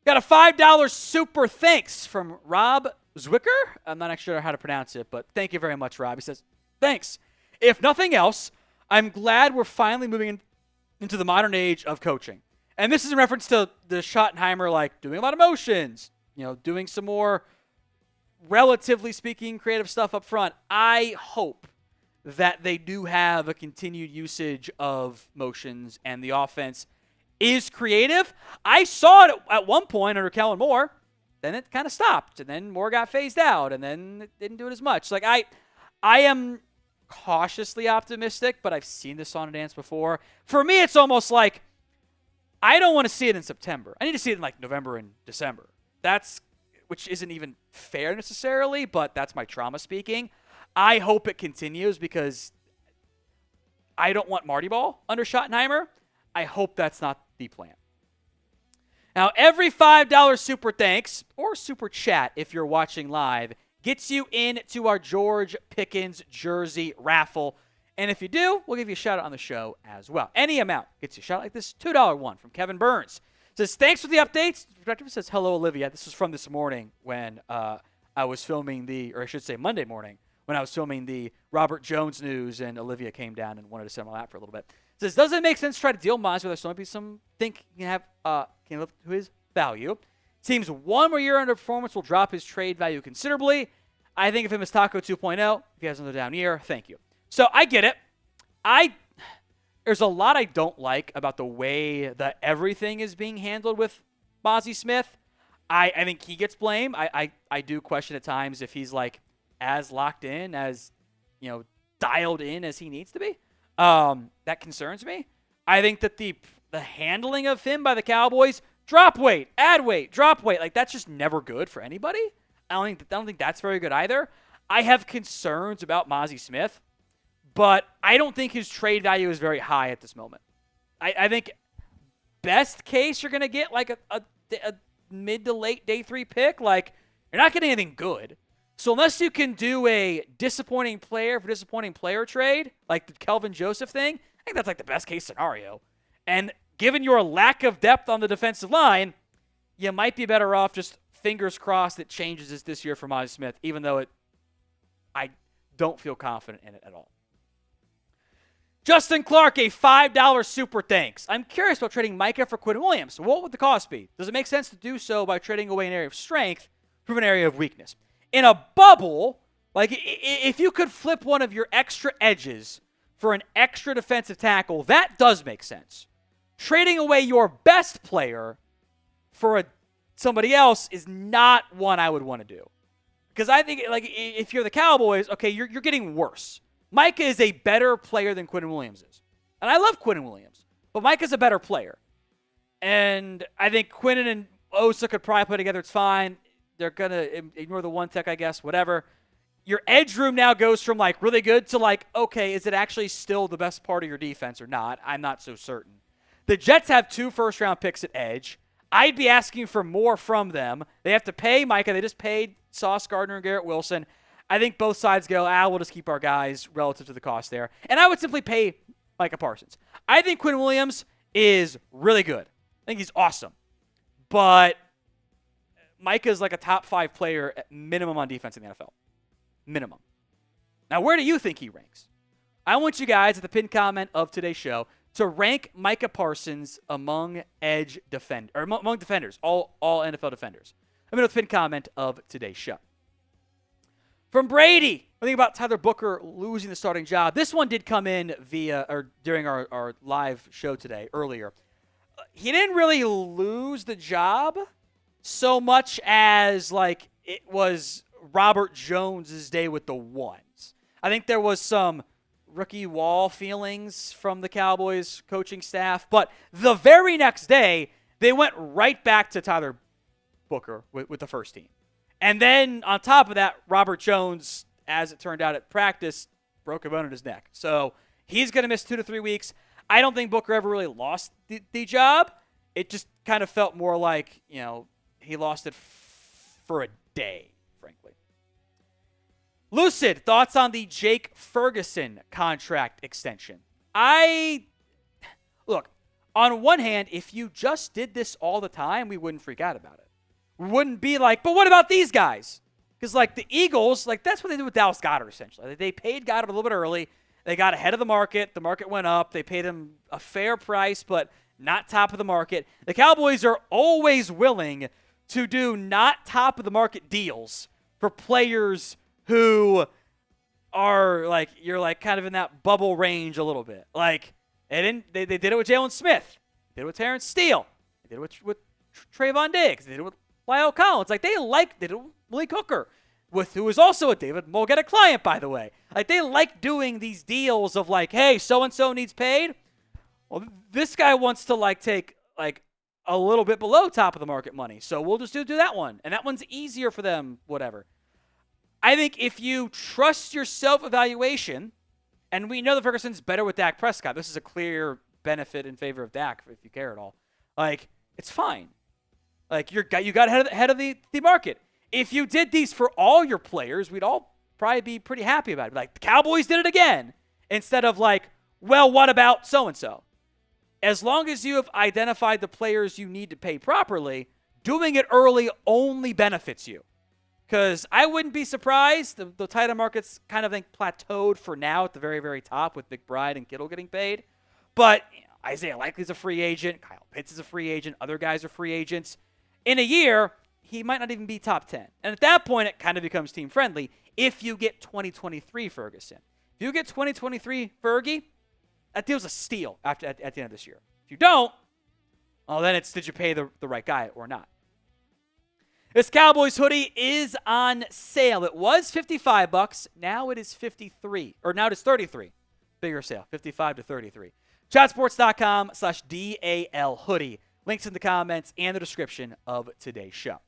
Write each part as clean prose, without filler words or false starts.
Got a $5 super thanks from Rob Zwicker. I'm not actually sure how to pronounce it, but thank you very much, Rob. He says, thanks. If nothing else, I'm glad we're finally moving into the modern age of coaching. And this is in reference to the Schottenheimer, like doing a lot of motions, doing some more, relatively speaking, creative stuff up front. I hope that they do have a continued usage of motions and the offense is creative. I saw it at one point under Kellen Moore. Then it kind of stopped, and then Moore got phased out, and then it didn't do it as much. Like I am cautiously optimistic, but I've seen this on a dance before. For me, it's almost like I don't want to see it in September. I need to see it in like November and December. Which isn't even fair necessarily, but that's my trauma speaking. I hope it continues because I don't want Marty Ball under Schottenheimer. I hope that's not the plan. Now, every $5 super thanks or super chat if you're watching live gets you into our George Pickens jersey raffle. And if you do, we'll give you a shout out on the show as well. Any amount gets you a shout out like this $2 one from Kevin Burns. Says, thanks for the updates. Perspective says, hello, Olivia. This was from this morning when I was filming Monday morning when I was filming the Robert Jones news, and Olivia came down and wanted to sit on my lap for a little bit. Says, does it make sense to try to deal Mazi with some some think he can live to his value? Seems one more year under performance will drop his trade value considerably. I think of him as Taco 2.0. If he has another down year, thank you. So I get it. There's a lot I don't like about the way that everything is being handled with Mazi Smith. I think he gets blamed. I do question at times if he's like as locked in, as dialed in as he needs to be. That concerns me. I think that the handling of him by the Cowboys, drop weight, add weight, drop weight, like that's just never good for anybody. I don't think that's very good either. I have concerns about Mazi Smith, but I don't think his trade value is very high at this moment. I think best case you're going to get like a mid to late day 3 pick. Like you're not getting anything good. So unless you can do a disappointing player for disappointing player trade, like the Kelvin Joseph thing, I think that's like the best case scenario. And given your lack of depth on the defensive line, you might be better off just fingers crossed it changes this year for Mazi Smith, even though I don't feel confident in it at all. Justin Clark, a $5 super thanks. I'm curious about trading Micah for Quinnen Williams. What would the cost be? Does it make sense to do so by trading away an area of strength from an area of weakness? In a bubble, like if you could flip one of your extra edges for an extra defensive tackle, that does make sense. Trading away your best player for somebody else is not one I would want to do. Because I think like if you're the Cowboys, okay, you're getting worse. Micah is a better player than Quinnen Williams is. And I love Quinnen Williams, but Micah's a better player. And I think Quinnen and Osa could probably play together. It's fine. They're going to ignore the one tech, I guess, whatever. Your edge room now goes from like really good to like, okay, is it actually still the best part of your defense or not? I'm not so certain. The Jets have 2 first-round picks at edge. I'd be asking for more from them. They have to pay Micah. They just paid Sauce Gardner and Garrett Wilson. I think both sides go, we'll just keep our guys relative to the cost there. And I would simply pay Micah Parsons. I think Quinnen Williams is really good. I think he's awesome. But Micah is like a top 5 player at minimum on defense in the NFL. Minimum. Now, where do you think he ranks? I want you guys at the pinned comment of today's show to rank Micah Parsons among among defenders, all NFL defenders. I'm going to pinned comment of today's show. From Brady, I think about Tyler Booker losing the starting job. This one did come in during our live show today, earlier. He didn't really lose the job so much as like it was Robert Jones' day with the ones. I think there was some rookie wall feelings from the Cowboys coaching staff, but the very next day, they went right back to Tyler Booker with the first team. And then on top of that, Robert Jones, as it turned out at practice, broke a bone in his neck. So he's going to miss 2 to 3 weeks. I don't think Booker ever really lost the job. It just kind of felt more like, he lost it for a day, frankly. Lucid, thoughts on the Jake Ferguson contract extension? on one hand, if you just did this all the time, we wouldn't freak out about it. We wouldn't be like, but what about these guys? Because, like, the Eagles, like, that's what they did with Dallas Goedert, essentially. They paid Goedert a little bit early. They got ahead of the market. The market went up. They paid him a fair price, but not top of the market. The Cowboys are always willing to do not top of the market deals for players who are, like, you're, like, kind of in that bubble range a little bit. Like, they did it with Jaylon Smith. They did it with Terrence Steele. They did it with Trayvon Diggs. They did it with Lyle Collins. Like, they did it with Malik Hooker, who is also a David Mulgeta client, by the way. Like, they like doing these deals of, like, hey, so-and-so needs paid. Well, this guy wants to, like, take, like, a little bit below top of the market money. So we'll just do that one. And that one's easier for them, whatever. I think if you trust your self-evaluation, and we know that Ferguson's better with Dak Prescott. This is a clear benefit in favor of Dak, if you care at all. Like, it's fine. Like, you got ahead of the market. If you did these for all your players, we'd all probably be pretty happy about it. Like, the Cowboys did it again. Instead of like, well, what about so-and-so? As long as you have identified the players you need to pay properly, doing it early only benefits you. Because I wouldn't be surprised. The tight end market's kind of, I think, plateaued for now at the very, very top with McBride and Kittle getting paid. But Isaiah Likely's a free agent. Kyle Pitts is a free agent. Other guys are free agents. In a year, he might not even be top 10. And at that point, it kind of becomes team-friendly if you get 2023 Ferguson. If you get 2023 Fergie, that deal's a steal at the end of this year. If you don't, well, then it's did you pay the right guy or not? This Cowboys hoodie is on sale. It was $55. Now it is $53. Or now it is $33. Bigger sale, $55 to $33. Chatsports.com/DAL hoodie. Links in the comments and the description of today's show.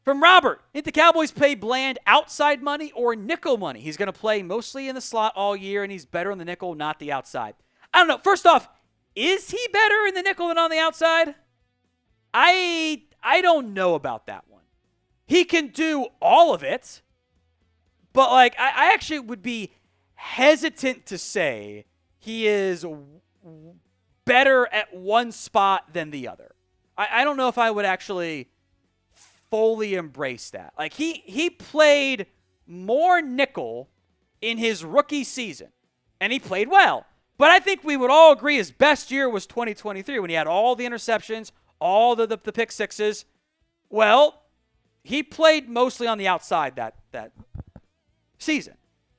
From Robert, think the Cowboys pay Bland outside money or nickel money? He's going to play mostly in the slot all year, and he's better in the nickel, not the outside. I don't know. First off, is he better in the nickel than on the outside? I don't know about that one. He can do all of it, but like I actually would be hesitant to say he is better at one spot than the other. I don't know if I would actually fully embrace that. Like he played more nickel in his rookie season, and he played well. But I think we would all agree his best year was 2023 when he had all the interceptions, all the pick sixes. Well, he played mostly on the outside that season.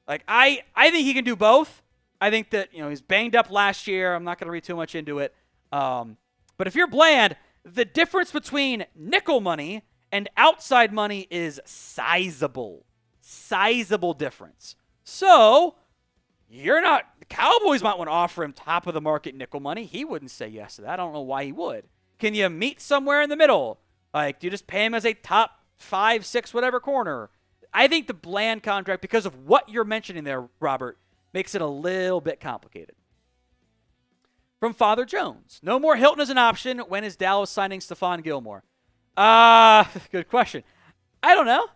Like I think he can do both. I think that he's banged up last year. I'm not going to read too much into it. But if you're Bland, the difference between nickel money and outside money is sizable difference. So the Cowboys might want to offer him top of the market nickel money. He wouldn't say yes to that. I don't know why he would. Can you meet somewhere in the middle? Like, do you just pay him as a top 5, 6, whatever corner? I think the Bland contract, because of what you're mentioning there, Robert, makes it a little bit complicated. From Father Jones. No more Hilton as an option. When is Dallas signing Stephon Gilmore? Good question. I don't know.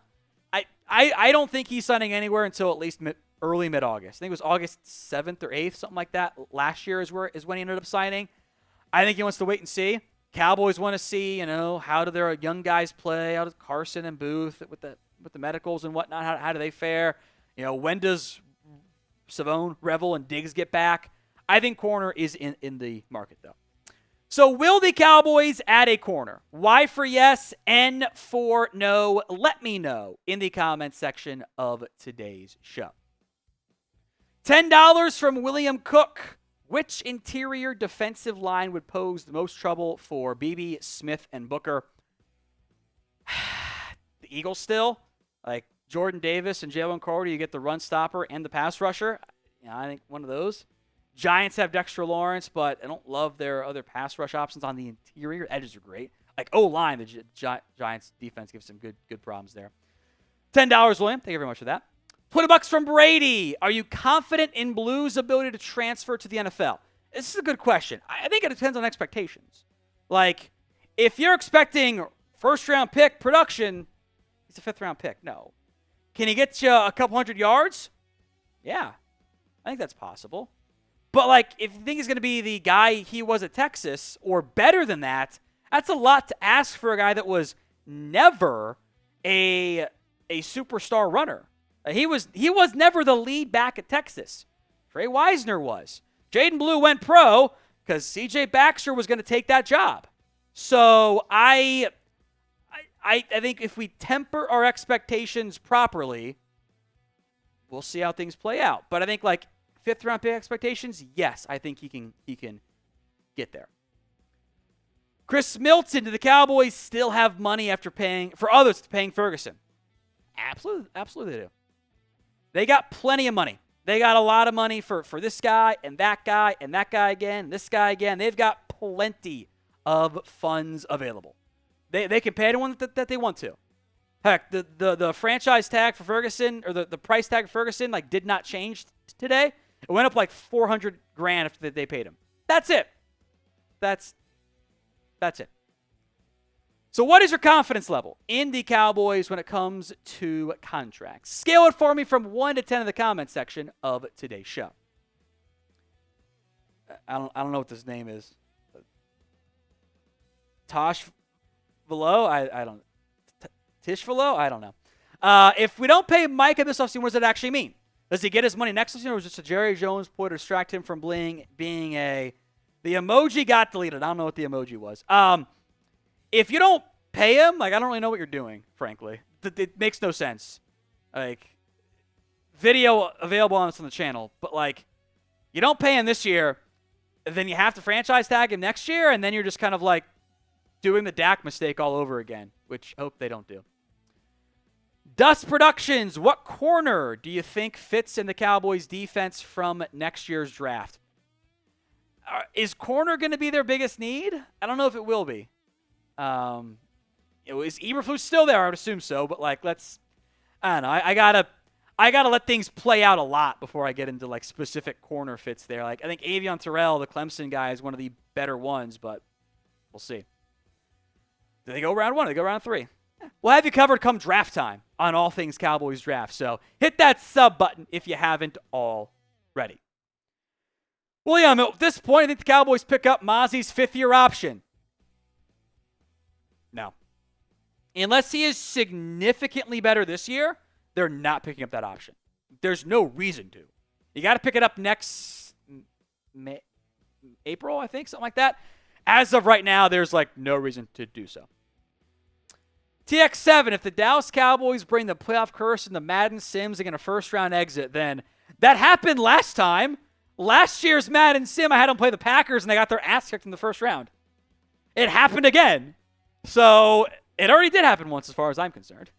I don't think he's signing anywhere until at least early mid-August. I think it was August 7th or 8th, something like that. Last year is when he ended up signing. I think he wants to wait and see. Cowboys want to see, how do their young guys play? How does Carson and Booth with the medicals and whatnot? How do they fare? When does Savone, Revel, and Diggs get back? I think corner is in the market, though. So will the Cowboys add a corner? Y for yes, N for no. Let me know in the comments section of today's show. $10 from William Cook. Which interior defensive line would pose the most trouble for Beebe, Smith, and Booker? The Eagles still. Like Jordan Davis and Jalen Carter, you get the run stopper and the pass rusher. I think one of those. Giants have Dexter Lawrence, but I don't love their other pass rush options on the interior. Edges are great. Like O-line, the Giants defense gives some good problems there. $10, William. Thank you very much for that. $20 from Brady. Are you confident in Blue's ability to transfer to the NFL? This is a good question. I think it depends on expectations. Like, if you're expecting first-round pick production, he's a fifth-round pick. No. Can he get you a couple hundred yards? Yeah. I think that's possible. But, like, if you think he's going to be the guy he was at Texas or better than that, that's a lot to ask for a guy that was never a superstar runner. He was never the lead back at Texas. Trey Wisner was. Jaydon Blue went pro because C.J. Baxter was going to take that job. So I think if we temper our expectations properly, we'll see how things play out. But I think, like, fifth-round pick expectations, yes, I think he can get there. Chris Milton, do the Cowboys still have money after paying Ferguson? Absolutely they do. They got plenty of money. They got a lot of money for this guy and that guy and that guy again, this guy again. They've got plenty of funds available. They can pay anyone that they want to. Heck, the franchise tag for Ferguson, or the price tag for Ferguson, like, did not change today. It went up like $400,000 after they paid him. That's it. That's it. So what is your confidence level in the Cowboys when it comes to contracts? Scale it for me from 1 to 10 in the comment section of today's show. I don't know what this name is. Tosh Velo? I don't. Tish Velo? I don't know. If we don't pay Micah this offseason, what does that actually mean? Does he get his money next offseason, or is it just a Jerry Jones ploy to distract him from being a... The emoji got deleted. I don't know what the emoji was. If you don't pay him, like, I don't really know what you're doing, frankly. It makes no sense. Like, video available on the channel, but, like, you don't pay him this year, then you have to franchise tag him next year, and then you're just kind of, like, doing the Dak mistake all over again, which I hope they don't do. Dust Productions, what corner do you think fits in the Cowboys' defense from next year's draft? Is corner going to be their biggest need? I don't know if it will be. Is Eberflus still there? I would assume so, but, like, I don't know. I gotta let things play out a lot before I get into, like, specific corner fits there. Like, I think Avion Terrell, the Clemson guy, is one of the better ones, but we'll see. Do they go round 1 or do they go round 3? We'll have you covered come draft time on all things Cowboys draft. So hit that sub button if you haven't already. William, at this point, I think the Cowboys pick up Mazi's 5th-year option. No. Unless he is significantly better this year, they're not picking up that option. There's no reason to. You got to pick it up next April, I think, something like that. As of right now, there's, like, no reason to do so. TX7, if the Dallas Cowboys bring the playoff curse and the Madden Sims and get a first-round exit, then that happened last time. Last year's Madden Sim, I had them play the Packers, and they got their ass kicked in the first round. It happened again. So it already did happen once as far as I'm concerned.